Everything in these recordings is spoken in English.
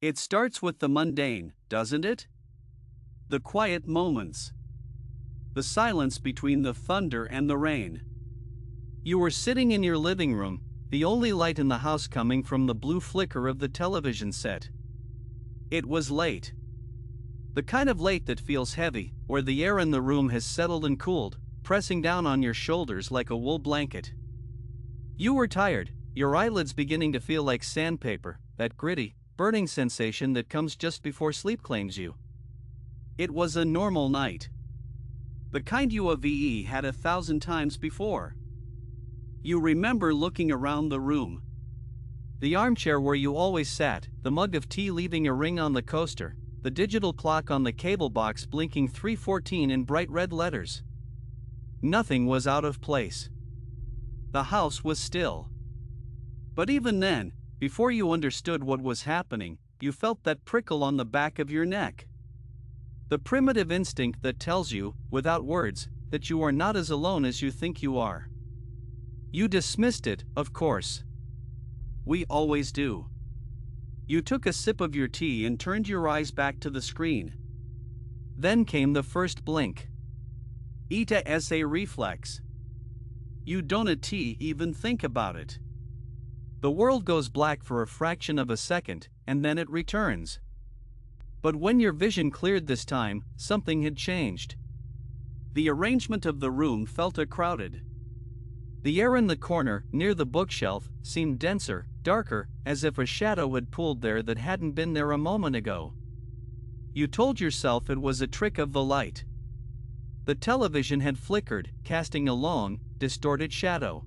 It starts with the mundane, doesn't it? The quiet moments. The silence between the thunder and the rain. You were sitting in your living room, the only light in the house coming from the blue flicker of the television set. It was late. The kind of late that feels heavy, where the air in the room has settled and cooled, pressing down on your shoulders like a wool blanket. You were tired, your eyelids beginning to feel like sandpaper, that gritty, burning sensation that comes just before sleep claims you. It was a normal night. The kind you have had 1,000 times before. You remember looking around the room. The armchair where you always sat, the mug of tea leaving a ring on the coaster, the digital clock on the cable box blinking 3:14 in bright red letters. Nothing was out of place. The house was still. But even then, before you understood what was happening, you felt that prickle on the back of your neck. The primitive instinct that tells you, without words, that you are not as alone as you think you are. You dismissed it, of course. We always do. You took a sip of your tea and turned your eyes back to the screen. Then came the first blink. Eta as a reflex. You don't even think about it. The world goes black for a fraction of a second, and then it returns. But when your vision cleared this time, something had changed. The arrangement of the room felt crowded. The air in the corner, near the bookshelf, seemed denser, darker, as if a shadow had pooled there that hadn't been there a moment ago. You told yourself it was a trick of the light. The television had flickered, casting a long, distorted shadow.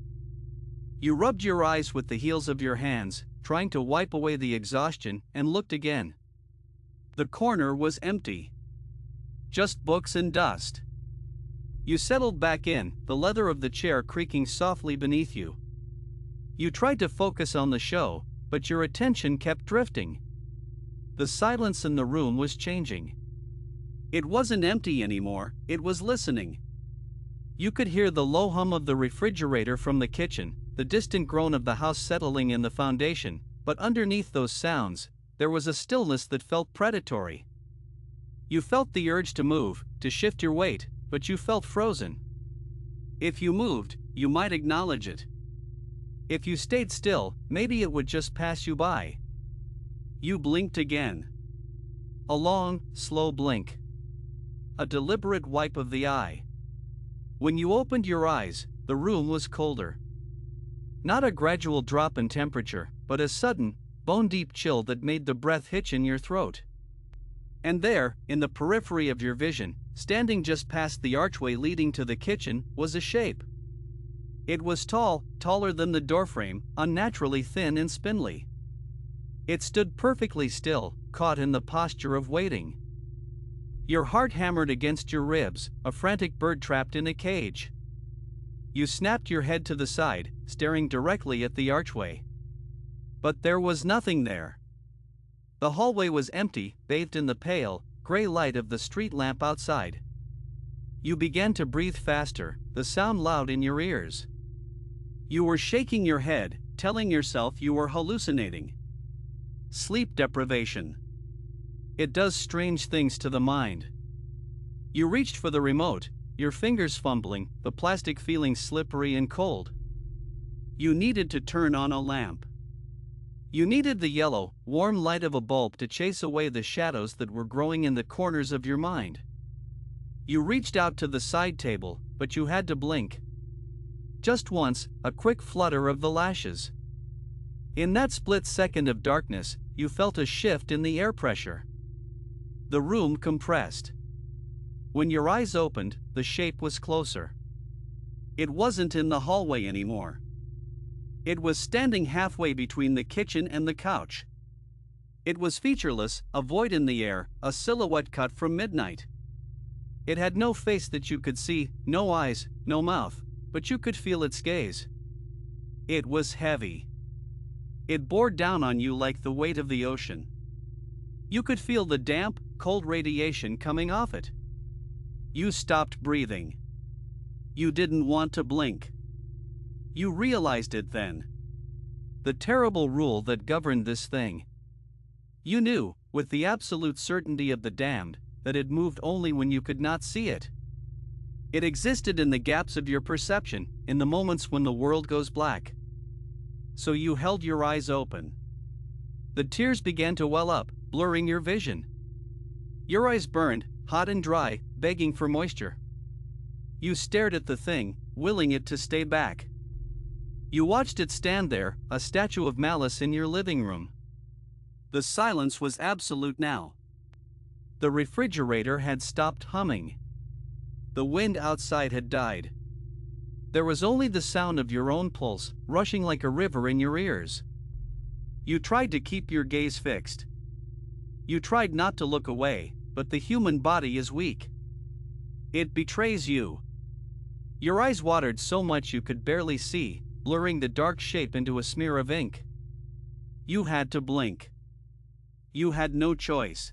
You rubbed your eyes with the heels of your hands, trying to wipe away the exhaustion, and looked again. The corner was empty. Just books and dust. You settled back in, the leather of the chair creaking softly beneath you. You tried to focus on the show, but your attention kept drifting. The silence in the room was changing. It wasn't empty anymore, it was listening. You could hear the low hum of the refrigerator from the kitchen, the distant groan of the house settling in the foundation, but underneath those sounds, there was a stillness that felt predatory. You felt the urge to move, to shift your weight, but you felt frozen. If you moved, you might acknowledge it. If you stayed still, maybe it would just pass you by. You blinked again. A long, slow blink. A deliberate wipe of the eye. When you opened your eyes, the room was colder. Not a gradual drop in temperature, but a sudden, bone-deep chill that made the breath hitch in your throat. And there, in the periphery of your vision, standing just past the archway leading to the kitchen, was a shape. It was tall, taller than the doorframe, unnaturally thin and spindly. It stood perfectly still, caught in the posture of waiting. Your heart hammered against your ribs, a frantic bird trapped in a cage. You snapped your head to the side, staring directly at the archway. But there was nothing there. The hallway was empty, bathed in the pale, gray light of the street lamp outside. You began to breathe faster, the sound loud in your ears. You were shaking your head, telling yourself you were hallucinating. Sleep deprivation. It does strange things to the mind. You reached for the remote, your fingers fumbling, the plastic feeling slippery and cold. You needed to turn on a lamp. You needed the yellow, warm light of a bulb to chase away the shadows that were growing in the corners of your mind. You reached out to the side table, but you had to blink. Just once, a quick flutter of the lashes. In that split second of darkness, you felt a shift in the air pressure. The room compressed. When your eyes opened, the shape was closer. It wasn't in the hallway anymore. It was standing halfway between the kitchen and the couch. It was featureless, a void in the air, a silhouette cut from midnight. It had no face that you could see, no eyes, no mouth, but you could feel its gaze. It was heavy. It bore down on you like the weight of the ocean. You could feel the damp, cold radiation coming off it. You stopped breathing. You didn't want to blink. You realized it then. The terrible rule that governed this thing. You knew, with the absolute certainty of the damned, that it moved only when you could not see it. It existed in the gaps of your perception, in the moments when the world goes black. So you held your eyes open. The tears began to well up, blurring your vision. Your eyes burned, hot and dry, begging for moisture. You stared at the thing, willing it to stay back. You watched it stand there, a statue of malice in your living room. The silence was absolute now. The refrigerator had stopped humming. The wind outside had died. There was only the sound of your own pulse, rushing like a river in your ears. You tried to keep your gaze fixed. You tried not to look away, but the human body is weak. It betrays you. Your eyes watered so much you could barely see, blurring the dark shape into a smear of ink. You had to blink. You had no choice.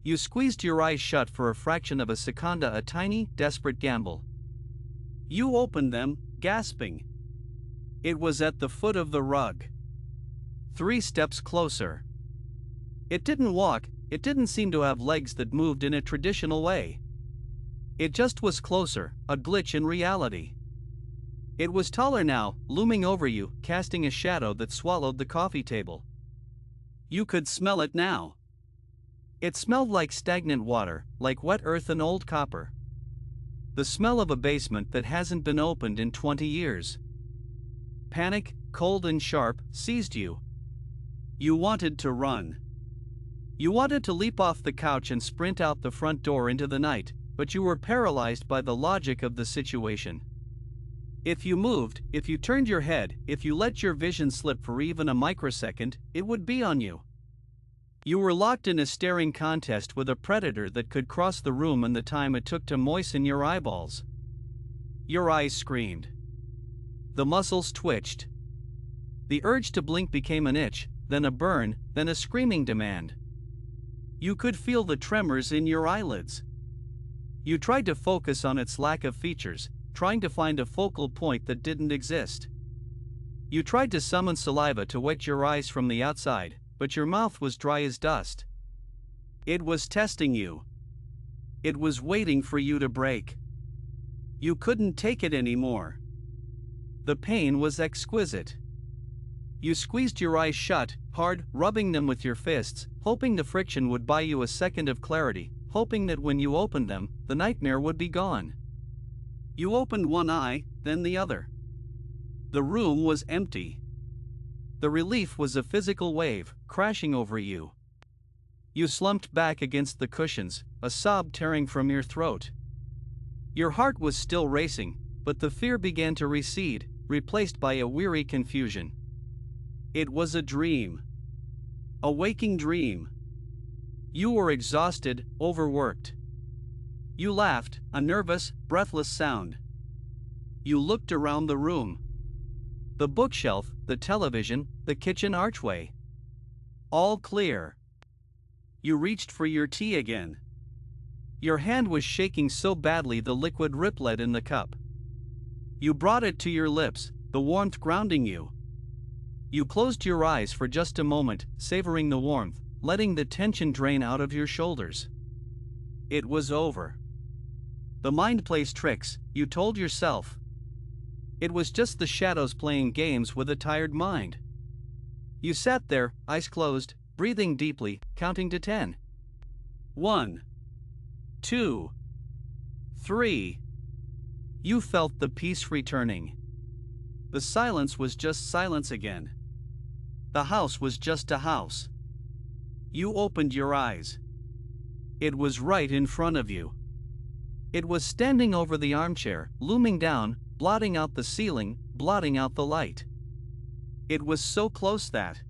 You squeezed your eyes shut for a fraction of a seconda, a tiny, desperate gamble. You opened them, gasping. It was at the foot of the rug. 3 steps closer. It didn't walk, it didn't seem to have legs that moved in a traditional way. It just was closer, a glitch in reality. It was taller now, looming over you, casting a shadow that swallowed the coffee table. You could smell it now. It smelled like stagnant water, like wet earth and old copper. The smell of a basement that hasn't been opened in 20 years. Panic, cold and sharp, seized you. You wanted to run. You wanted to leap off the couch and sprint out the front door into the night, but you were paralyzed by the logic of the situation. If you moved, if you turned your head, if you let your vision slip for even a microsecond, it would be on you. You were locked in a staring contest with a predator that could cross the room in the time it took to moisten your eyeballs. Your eyes screamed. The muscles twitched. The urge to blink became an itch, then a burn, then a screaming demand. You could feel the tremors in your eyelids. You tried to focus on its lack of features, trying to find a focal point that didn't exist. You tried to summon saliva to wet your eyes from the outside, but your mouth was dry as dust. It was testing you. It was waiting for you to break. You couldn't take it anymore. The pain was exquisite. You squeezed your eyes shut, hard, rubbing them with your fists, hoping the friction would buy you a second of clarity, hoping that when you opened them, the nightmare would be gone. You opened one eye, then the other. The room was empty. The relief was a physical wave, crashing over you. You slumped back against the cushions, a sob tearing from your throat. Your heart was still racing, but the fear began to recede, replaced by a weary confusion. It was a dream. A waking dream. You were exhausted, overworked. You laughed, a nervous, breathless sound. You looked around the room. The bookshelf, the television, the kitchen archway. All clear. You reached for your tea again. Your hand was shaking so badly the liquid rippled in the cup. You brought it to your lips, the warmth grounding you. You closed your eyes for just a moment, savoring the warmth, letting the tension drain out of your shoulders. It was over. The mind plays tricks, you told yourself. It was just the shadows playing games with a tired mind. You sat there, eyes closed, breathing deeply, counting to 10. 1, 2, 3. You felt the peace returning. The silence was just silence again. The house was just a house. You opened your eyes. It was right in front of you. It was standing over the armchair, looming down, blotting out the ceiling, blotting out the light. It was so close that